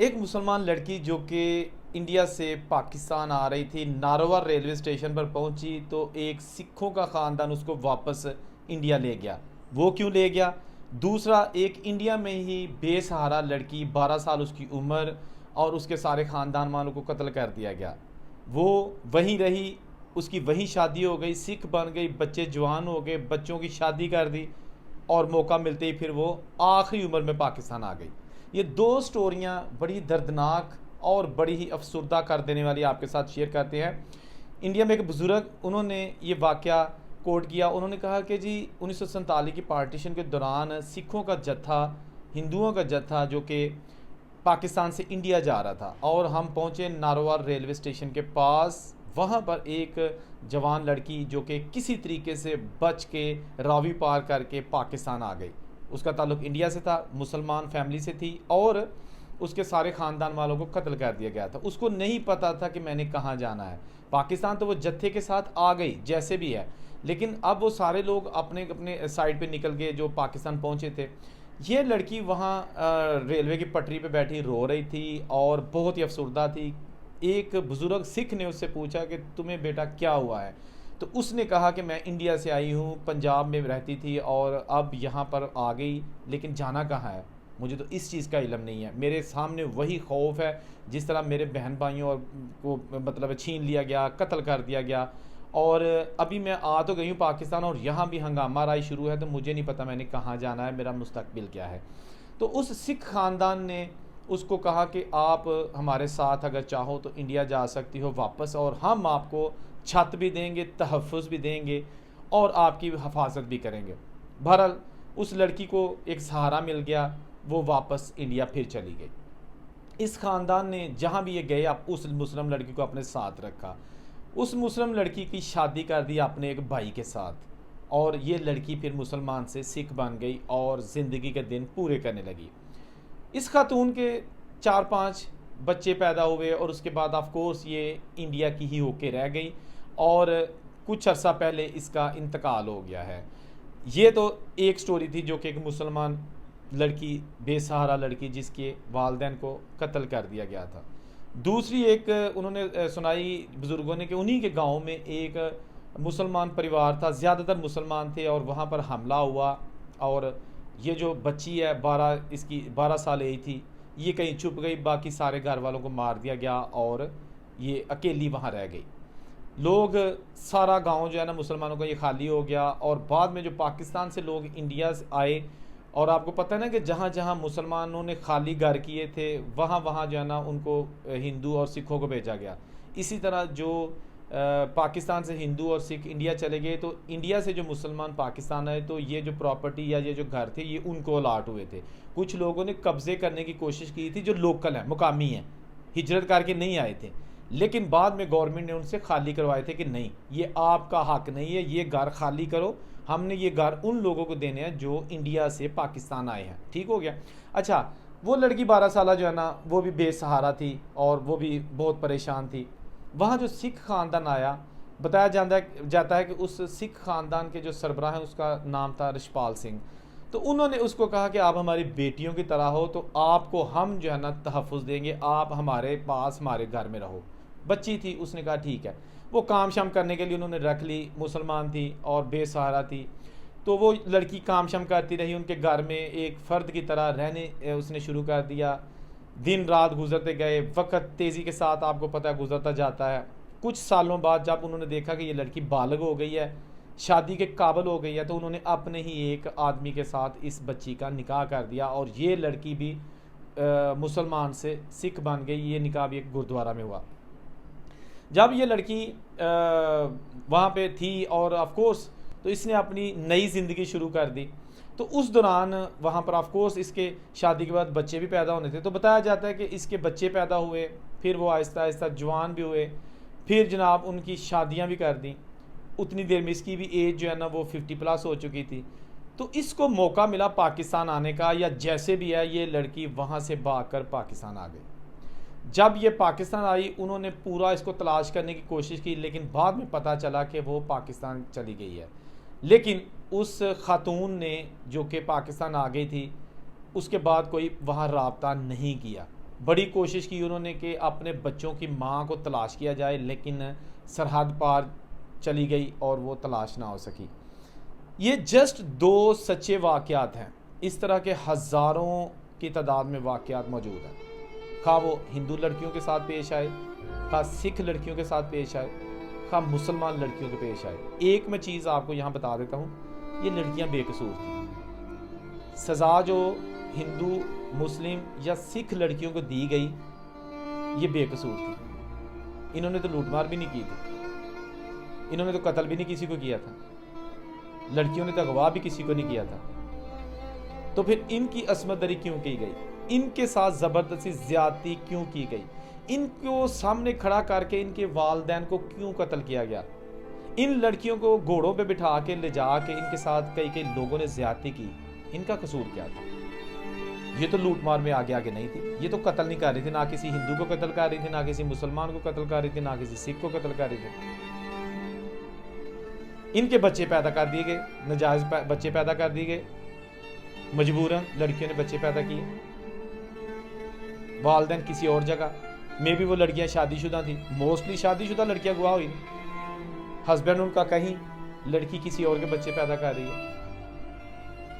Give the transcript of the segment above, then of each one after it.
एक मुसलमान लड़की जो कि इंडिया से पाकिस्तान आ रही थी, नारोवर रेलवे स्टेशन पर पहुंची तो एक सिखों का ख़ानदान उसको वापस इंडिया ले गया। वो क्यों ले गया? दूसरा, एक इंडिया में ही बेसहारा लड़की, 12 साल उसकी उम्र, और उसके सारे ख़ानदान वालों को कत्ल कर दिया गया। वो वहीं रही, उसकी वहीं शादी हो गई, सिख बन गई, बच्चे जवान हो गए, बच्चों की शादी कर दी, और मौका मिलते ही फिर वो आखिरी उम्र में पाकिस्तान आ गई। ये दो स्टोरियां बड़ी दर्दनाक और बड़ी ही अफसरदा कर देने वाली आपके साथ शेयर करते हैं। इंडिया में एक बुज़ुर्ग, उन्होंने ये वाक़या कोट किया। उन्होंने कहा कि जी 1947 की पार्टीशन के दौरान सिखों का जत्था, हिंदुओं का जत्था जो कि पाकिस्तान से इंडिया जा रहा था, और हम पहुंचे नारोवाल रेलवे स्टेशन के पास। वहां पर एक जवान लड़की जो कि किसी तरीके से बच के रावी पार करके पाकिस्तान आ गई। उसका ताल्लुक़ इंडिया से था, मुसलमान फैमिली से थी, और उसके सारे ख़ानदान वालों को कत्ल कर दिया गया था। उसको नहीं पता था कि मैंने कहाँ जाना है। पाकिस्तान तो वो जत्थे के साथ आ गई जैसे भी है, लेकिन अब वो सारे लोग अपने अपने साइड पे निकल गए जो पाकिस्तान पहुँचे थे। ये लड़की वहाँ रेलवे की पटरी पे बैठी रो रही थी और बहुत ही अफसरदा थी। एक बुज़ुर्ग सिख ने उससे पूछा कि तुम्हें बेटा क्या हुआ है? तो उसने कहा कि मैं इंडिया से आई हूँ, पंजाब में रहती थी और अब यहाँ पर आ गई, लेकिन जाना कहाँ है मुझे तो इस चीज़ का इल्म नहीं है। मेरे सामने वही खौफ है जिस तरह मेरे बहन भाइयों और को मतलब छीन लिया गया, कत्ल कर दिया गया, और अभी मैं आ तो गई हूँ पाकिस्तान और यहाँ भी हंगामा राई शुरू है, तो मुझे नहीं पता मैंने कहाँ जाना है, मेरा मुस्तकबिल क्या है। तो उस सिख ख़ानदान ने उसको कहा कि आप हमारे साथ अगर चाहो तो इंडिया जा सकती हो वापस, और हम आपको छत भी देंगे, तहफ़्फ़ुज़ भी देंगे, और आपकी हिफाजत भी करेंगे। बहरहाल उस लड़की को एक सहारा मिल गया, वो वापस इंडिया फिर चली गई। इस ख़ानदान ने जहाँ भी ये गए आप उस मुस्लिम लड़की को अपने साथ रखा। उस मुस्लिम लड़की की शादी कर दी अपने एक भाई के साथ, और ये लड़की फिर मुसलमान से सिख बन गई और ज़िंदगी के दिन पूरे करने लगी। इस खातून के 4-5 बच्चे पैदा हुए, और उसके बाद ऑफ कोर्स ये इंडिया की ही होके रह गई, और कुछ अर्सा पहले इसका इंतकाल हो गया है। ये तो एक स्टोरी थी जो कि एक मुसलमान लड़की, बेसहारा लड़की जिसके वालिदैन को कत्ल कर दिया गया था। दूसरी एक उन्होंने सुनाई बुज़ुर्गों ने कि उन्हीं के गांव में एक मुसलमान परिवार था, ज़्यादातर मुसलमान थे, और वहाँ पर हमला हुआ, और ये जो बच्ची है 12 साल एज थी, ये कहीं छुप गई, बाकी सारे घर वालों को मार दिया गया, और ये अकेली वहाँ रह गई। लोग, सारा गांव जो है ना मुसलमानों का ये खाली हो गया, और बाद में जो पाकिस्तान से लोग इंडिया से आए, और आपको पता है ना कि जहाँ जहाँ मुसलमानों ने खाली घर किए थे वहाँ वहाँ जो है ना उनको हिंदू और सिखों को भेजा गया। इसी तरह जो पाकिस्तान से हिंदू और सिख इंडिया चले गए, तो इंडिया से जो मुसलमान पाकिस्तान आए तो ये जो प्रॉपर्टी या ये जो घर थे ये उनको अलाट हुए थे। कुछ लोगों ने कब्ज़े करने की कोशिश की थी जो लोकल हैं, मुकामी हैं, हिजरत करके नहीं आए थे, लेकिन बाद में गवर्नमेंट ने उनसे खाली करवाए थे कि नहीं, ये आपका हक नहीं है, ये घर खाली करो, हमने ये घर उन लोगों को देने हैं जो इंडिया से पाकिस्तान आए हैं। ठीक हो गया। अच्छा, वो लड़की 12 साल जो है ना वो भी बेसहारा थी और वो भी बहुत परेशान थी। वहाँ जो सिख ख़ानदान आया, बताया जाता है कि उस सिख ख़ानदान के जो सरबराह हैं उसका नाम था रिशपाल सिंह। तो उन्होंने उसको कहा कि आप हमारी बेटियों की तरह हो, तो आपको हम जो है ना तहफ़्फ़ुज़ देंगे, आप हमारे पास हमारे घर में रहो। बच्ची थी, उसने कहा ठीक है। वो काम शाम करने के लिए उन्होंने रख ली, मुसलमान थी और बेसहारा थी, तो वो लड़की काम शाम करती रही उनके घर में, एक फ़र्द की तरह रहने उसने शुरू कर दिया। दिन रात गुजरते गए, वक्त तेज़ी के साथ आपको पता है गुजरता जाता है। कुछ सालों बाद जब उन्होंने देखा कि ये लड़की बालिग हो गई है, शादी के काबिल हो गई है, तो उन्होंने अपने ही एक आदमी के साथ इस बच्ची का निकाह कर दिया, और ये लड़की भी मुसलमान से सिख बन गई। ये निकाह भी एक गुरुद्वारा में हुआ। जब ये लड़की वहाँ पे थी, और ऑफ कोर्स तो इसने अपनी नई ज़िंदगी शुरू कर दी, तो उस दौरान वहाँ पर ऑफ कोर्स इसके शादी के बाद बच्चे भी पैदा होने थे। तो बताया जाता है कि इसके बच्चे पैदा हुए, फिर वो आहिस्ता आहिस्ता जवान भी हुए, फिर जनाब उनकी शादियाँ भी कर दी। उतनी देर में इसकी भी एज जो है ना वो 50+ हो चुकी थी। तो इसको मौका मिला पाकिस्तान आने का, या जैसे भी है ये लड़की वहाँ से भाग कर पाकिस्तान आ गई। जब ये पाकिस्तान आई, उन्होंने पूरा इसको तलाश करने की कोशिश की, लेकिन बाद में पता चला कि वो पाकिस्तान चली गई है। लेकिन उस खातून ने जो कि पाकिस्तान आ गई थी, उसके बाद कोई वहाँ राब्ता नहीं किया। बड़ी कोशिश की उन्होंने कि अपने बच्चों की माँ को तलाश किया जाए, लेकिन सरहद पार चली गई और वो तलाश ना हो सकी। ये जस्ट 2 सच्चे वाक़यात हैं। इस तरह के हज़ारों की तादाद में वाक़यात मौजूद हैं। खा वो हिंदू लड़कियों के साथ पेश आए, खा सिख लड़कियों के साथ पेश आए, खा मुसलमान लड़कियों के पेश आए। एक मैं चीज़ आपको यहाँ बता देता हूँ, ये लड़कियाँ बेकसूर थी। सज़ा जो हिंदू, मुस्लिम या सिख लड़कियों को दी गई, ये बेकसूर थी। इन्होंने तो लूटमार भी नहीं की थी, इन्होंने तो कत्ल भी नहीं किसी को किया था, लड़कियों ने तो अगवा भी किसी को नहीं किया था। तो फिर इनकी असमत दरी क्यों की गई? इनके साथ ज़बरदस्ती ज़्यादती क्यों की गई? इनको सामने खड़ा करके इनके वालिदैन को क्यों कत्ल किया गया? इन लड़कियों को घोड़ों पे बिठा के ले जा के इनके साथ कई कई लोगों ने ज़्यादती की। इनका कसूर क्या था? ये तो लूट मार में आगे आगे नहीं थी, ये तो कत्ल नहीं कर रही थी, ना किसी हिंदू को कत्ल कर रही थी, ना किसी मुसलमान को कत्ल कर रही थी, ना किसी सिख को कत्ल कर रही थी। इनके बच्चे पैदा कर दिए गए, नाजायज बच्चे पैदा कर दिए गए, मजबूरन लड़कियों ने बच्चे पैदा किए। वालिदैन किसी और जगह, मे भी वो लड़कियां शादीशुदा थी, मोस्टली शादीशुदा लड़कियां गवाह हुई, हस्बैंड उनका कहीं, लड़की किसी और के बच्चे पैदा कर रही है।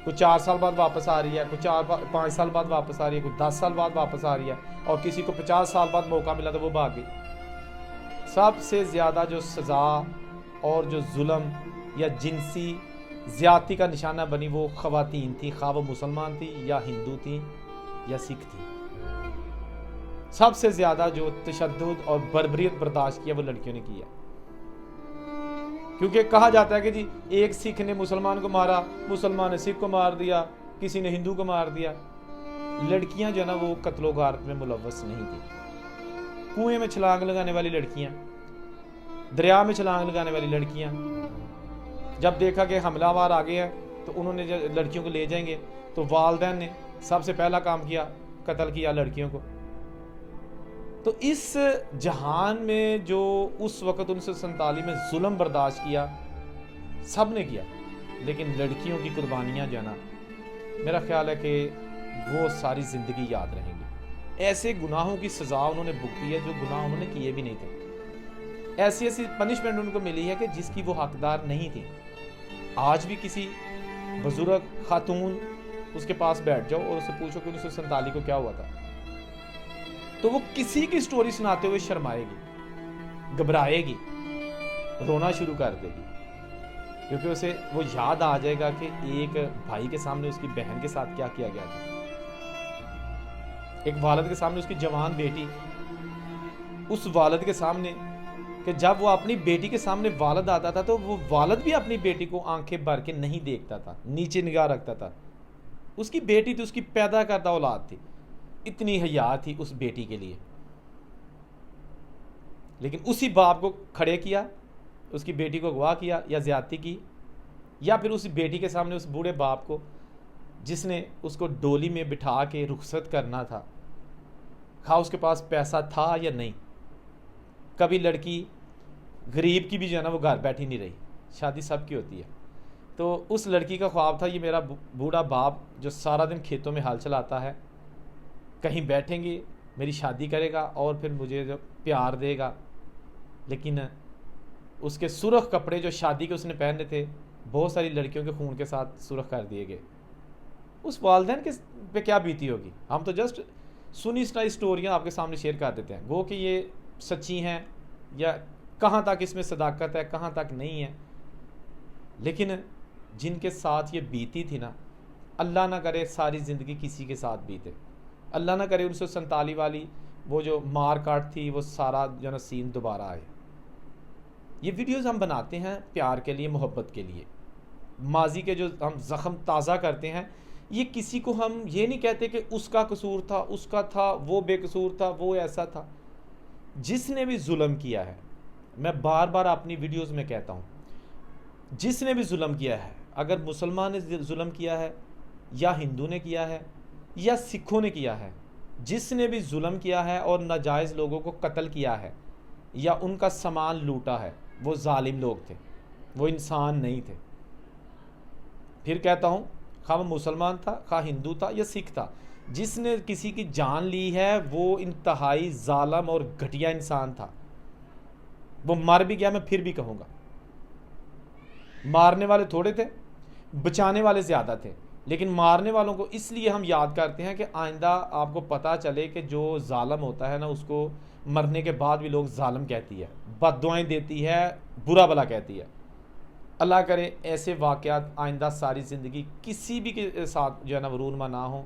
कुछ 4 साल बाद वापस आ रही है, कुछ 5 साल बाद वापस आ रही है, कुछ 10 साल बाद वापस आ रही है, और किसी को 50 साल बाद मौका मिला तो वो भाग गई। सबसे ज़्यादा जो सज़ा और जो जुल्म या जिनसी ज़्यादती का निशाना बनी वो ख़वातीन थी, खा वो मुसलमान थी या हिंदू थी या सिख थी। सबसे ज़्यादा जो तशद्दुद और बर्बरियत बर्दाश्त किया वो लड़कियों ने किया। क्योंकि कहा जाता है कि जी एक सिख ने मुसलमान को मारा, मुसलमान ने सिख को मार दिया, किसी ने हिंदू को मार दिया। लड़कियां जो है ना वो कत्लो गारत में मुलव्वस नहीं थी। कुएं में छलांग लगाने वाली लड़कियां, दरिया में छलांग लगाने वाली लड़कियां, जब देखा कि हमलावर आ गए हैं तो उन्होंने जब लड़कियों को ले जाएंगे तो वालिदैन ने सबसे पहला काम किया, कत्ल किया लड़कियों को। तो इस जहान में जो उस वक़्त 1947 में जुल्म बर्दाश्त किया सब ने किया, लेकिन लड़कियों की कुर्बानियाँ जो है ना, मेरा ख्याल है कि वो सारी ज़िंदगी याद रहेंगी। ऐसे गुनाहों की सज़ा उन्होंने भुगती है जो गुनाह उन्होंने किए भी नहीं थे। ऐसी ऐसी पनिशमेंट उनको मिली है कि जिसकी वो हकदार नहीं थी। आज भी किसी बुजुर्ग खातून उसके पास बैठ जाओ और उससे पूछो कि 1947 को क्या हुआ था, तो वो किसी की स्टोरी सुनाते हुए शर्माएगी, घबराएगी, रोना शुरू कर देगी, क्योंकि उसे वो याद आ जाएगा कि एक भाई के सामने उसकी बहन के साथ क्या किया गया था, एक वालिद के सामने उसकी जवान बेटी, उस वालिद के सामने कि जब वो अपनी बेटी के सामने वालिद आता था तो वो वालिद भी अपनी बेटी को आंखें भर के नहीं देखता था, नीचे निगाह रखता था। उसकी बेटी थी, उसकी पैदा करदा औलाद थी, इतनी हया थी उस बेटी के लिए, लेकिन उसी बाप को खड़े किया, उसकी बेटी को अगवा किया या ज्यादती की, या फिर उस बेटी के सामने उस बूढ़े बाप को जिसने उसको डोली में बिठा के रुखसत करना था, खा उसके पास पैसा था या नहीं। कभी लड़की गरीब की भी जो है ना वो घर बैठी नहीं रही, शादी सबकी होती है। तो उस लड़की का ख्वाब था, ये मेरा बूढ़ा बाप जो सारा दिन खेतों में हाल चलाता है, कहीं बैठेंगे, मेरी शादी करेगा और फिर मुझे जो प्यार देगा। लेकिन उसके सुर्ख कपड़े जो शादी के उसने पहने थे बहुत सारी लड़कियों के खून के साथ सुर्ख कर दिए गए। उस वालिदैन के पे क्या बीती होगी? हम तो जस्ट सुनी सुनाई स्टोरियाँ आपके सामने शेयर कर देते हैं, गो कि ये सच्ची हैं या कहाँ तक इसमें सदाकत है, कहाँ तक नहीं है। लेकिन जिनके साथ ये बीती थी ना, अल्लाह ना करे सारी ज़िंदगी किसी के साथ बीते, अल्लाह ना करे 1947 वाली वो जो मार काट थी वो सारा जो ना सीन दोबारा आए। ये वीडियोज़ हम बनाते हैं प्यार के लिए, मोहब्बत के लिए। माजी के जो हम ज़ख़म ताज़ा करते हैं, ये किसी को हम ये नहीं कहते कि उसका कसूर था, उसका था, वो बेकसूर था, वो ऐसा था। जिसने भी जुल्म किया है, मैं बार बार अपनी वीडियोस में कहता हूँ, जिसने भी जुल्म किया है, अगर मुसलमान ने जुल्म किया है या हिंदू ने किया है या सिखों ने किया है, जिसने भी जुल्म किया है और नाजायज़ लोगों को कत्ल किया है या उनका सामान लूटा है, वो जालिम लोग थे, वो इंसान नहीं थे। फिर कहता हूँ, खा वो मुसलमान था, खा हिंदू था या सिख था, जिसने किसी की जान ली है वो इंतहाई जालिम और घटिया इंसान था। वो मर भी गया, मैं फिर भी कहूँगा। मारने वाले थोड़े थे, बचाने वाले ज़्यादा थे, लेकिन मारने वालों को इसलिए हम याद करते हैं कि आइंदा आपको पता चले कि जो जालिम होता है ना, उसको मरने के बाद भी लोग जालिम कहती है, बद्दुआएं देती है, बुरा भला कहती है। अल्लाह करे ऐसे वाक़यात आइंदा सारी ज़िंदगी किसी भी के साथ जो है ना रूनमा ना हो।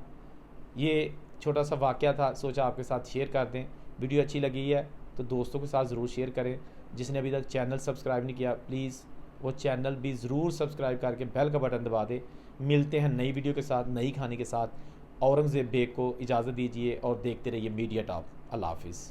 ये छोटा सा वाक़या था, सोचा आपके साथ शेयर कर दें। वीडियो अच्छी लगी है तो दोस्तों के साथ ज़रूर शेयर करें। जिसने अभी तक चैनल सब्सक्राइब नहीं किया, प्लीज़ वो चैनल भी ज़रूर सब्सक्राइब करके बेल का बटन दबा दे। मिलते हैं नई वीडियो के साथ, नई कहानी के साथ। औरंगज़ेब बेग को इजाज़त दीजिए और देखते रहिए मीडिया टॉप। अल्लाह हाफिज़।